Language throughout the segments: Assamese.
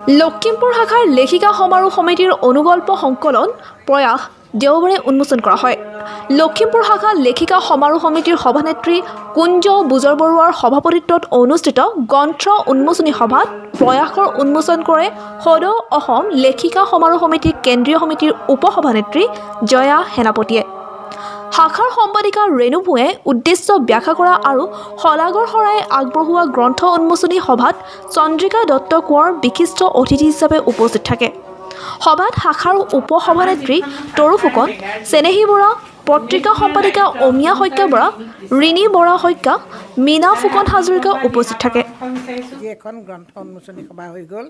লখিমপুৰ শাখাৰ লেখিকা সমাৰোহ সমিতিৰ অনুগল্প সংকলন প্ৰয়াস দেওবাৰে উন্মোচন কৰা হয়। লখিমপুৰ শাখা লেখিকা সমাৰোহ সমিতিৰ সভানেত্ৰী কুঞ্জ বুজৰ বৰুৱাৰ সভাপতিত্বত অনুষ্ঠিত গ্ৰন্থ উন্মোচনী সভাত প্ৰয়াসৰ উন্মোচন কৰে সদৌ অসম লেখিকা সমাৰোহ সমিতি কেন্দ্ৰীয় সমিতিৰ উপ-সভানেত্ৰী জয়া সেনাপতিয়ে। শাখাৰ সম্পাদিকা ৰেণু ভূঞে উদ্দেশ্য ব্যাখ্যা কৰা আৰু শলাগৰ শৰাই আগবঢ়োৱা গ্ৰন্থ উন্মোচনী সভাত চন্দ্ৰিকা দত্ত কোঁৱৰ বিশিষ্ট অতিথি হিচাপে উপস্থিত থাকে। সভাত শাখাৰ উপ-সভানেত্ৰী তৰু ফুকন, চেনেহী বৰা, পত্ৰিকা সম্পাদিকা অমিয়া শইকীয়া বৰা, ৰিণী বৰা শইকীয়া, মীনা ফুকন হাজৰিকা উপস্থিত থাকে। যি এখন গ্ৰন্থ উন্মোচনী সভা হৈ গ'ল,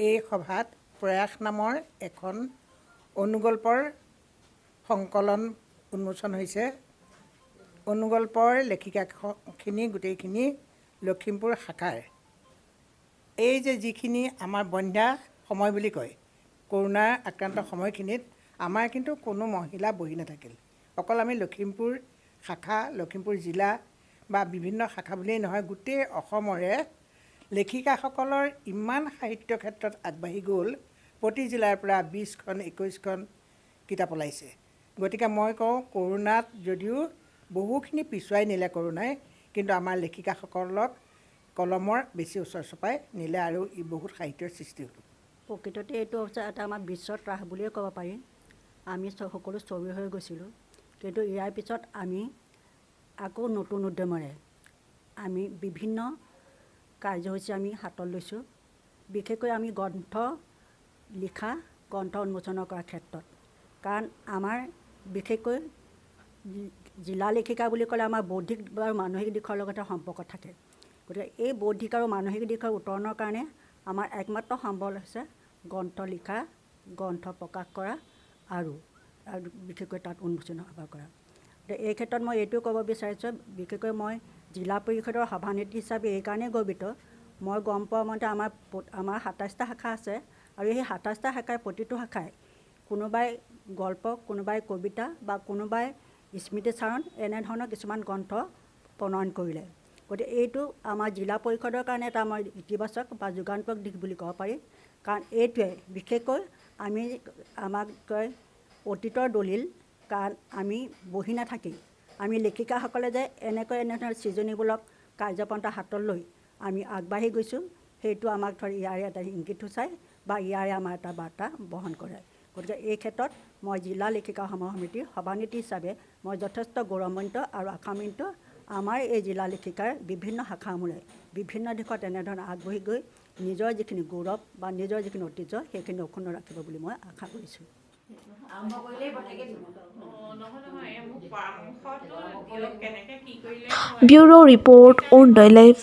এই সভাত প্ৰয়াস নামৰ এখন অনুগল্পৰ সংকলন উন্মোচন হৈছে। অনুগল্পৰ লেখিকাখিনি গোটেইখিনি লখিমপুৰ শাখাৰ। এই যে যিখিনি আমাৰ বন্ধ্যা সময় বুলি কয়, কৰোণাৰ আক্ৰান্ত সময়খিনিত আমাৰ কিন্তু কোনো মহিলা বহি নাথাকিল। অকল আমি লখিমপুৰ শাখা, লখিমপুৰ জিলা বা বিভিন্ন শাখা বুলিয়েই নহয়, গোটেই অসমৰে লেখিকাসকলৰ ইমান সাহিত্য ক্ষেত্ৰত আগবাঢ়ি গ'ল, প্ৰতি জিলাৰ পৰা 20খন 21খন কিতাপ ওলাইছে। গতিকে মই কওঁ, কৰোণাত যদিও বহুখিনি পিছুৱাই নিলে কৰোণাই, কিন্তু আমাৰ লেখিকাসকলক কলমৰ বেছি ওচৰ চপাই নিলে আৰু ই বহুত সাহিত্যৰ সৃষ্টি হ'ল। প্ৰকৃততে এইটো হৈছে এটা আমাৰ বিশ্ব ত্ৰাস বুলিয়ে ক'ব পাৰি। আমি সকলো স্থবিৰ হৈ গৈছিলোঁ, কিন্তু ইয়াৰ পিছত আমি আকৌ নতুন উদ্যমেৰে আমি বিভিন্ন কাৰ্যসূচী আমি হাতত লৈছোঁ। বিশেষকৈ আমি গ্ৰন্থ লিখা, গ্ৰন্থ উন্মোচন কৰাৰ ক্ষেত্ৰত, কাৰণ আমাৰ বিশেষকৈ জিলা লেখিকা বুলি ক'লে আমাৰ বৌদ্ধিক আৰু মানসিক দিশৰ লগতে সম্পৰ্ক থাকে। গতিকে এই বৌদ্ধিক আৰু মানসিক দিশৰ উত্তৰণৰ কাৰণে আমাৰ একমাত্ৰ সম্বল হৈছে গ্ৰন্থ লিখা, গ্ৰন্থ প্ৰকাশ কৰা আৰু বিশেষকৈ তাত উন্মোচন সভা কৰা। গতিকে এই ক্ষেত্ৰত মই এইটো ক'ব বিচাৰিছোঁ, বিশেষকৈ মই জিলা পৰিষদৰ সভানেত্ৰী হিচাপে এইকাৰণেই গৰ্বিত। মই গম পোৱা মতে আমাৰ 27টা শাখা আছে, আৰু সেই 27টা শাখাৰ প্ৰতিটো শাখাই কোনোবাই গল্প, কোনোবাই কবিতা বা কোনোবাই স্মৃতিচাৰণ এনেধৰণৰ কিছুমান গ্ৰন্থ প্ৰণয়ন কৰিলে। গতিকে এইটো আমাৰ জিলা পৰিষদৰ কাৰণে এটা আমাৰ ইতিবাচক বা যুগান্তক দিশ বুলি ক'ব পাৰি, কাৰণ এইটোৱে বিশেষকৈ আমাক কয় অতীতৰ দলিল। কাৰণ আমি বহি নাথাকি আমি লেখিকাসকলে যে এনেধৰণৰ সৃজনীমূলক কাৰ্যপন্থা হাতত লৈ আমি আগবাঢ়ি গৈছোঁ, সেইটো আমাক ইয়াৰে এটা ইংগিত সূচায় বা ইয়াৰে আমাৰ এটা বাৰ্তা বহন কৰে। গতিকে এই ক্ষেত্ৰত মই জিলা লেখিকা সমাৰোহ সমিতিৰ সভানেত্ৰী হিচাপে মই যথেষ্ট গৌৰৱান্বিত আৰু আশান্বিত। আমাৰ এই জিলা লেখিকাৰ বিভিন্ন শাখাসমূহে বিভিন্ন দিশত এনেধৰণে আগবাঢ়ি গৈ নিজৰ যিখিনি গৌৰৱ বা নিজৰ যিখিনি ঐতিহ্য সেইখিনি অক্ষুণ্ণ ৰাখিব বুলি মই আশা কৰিছোঁ। Bureau report on the life.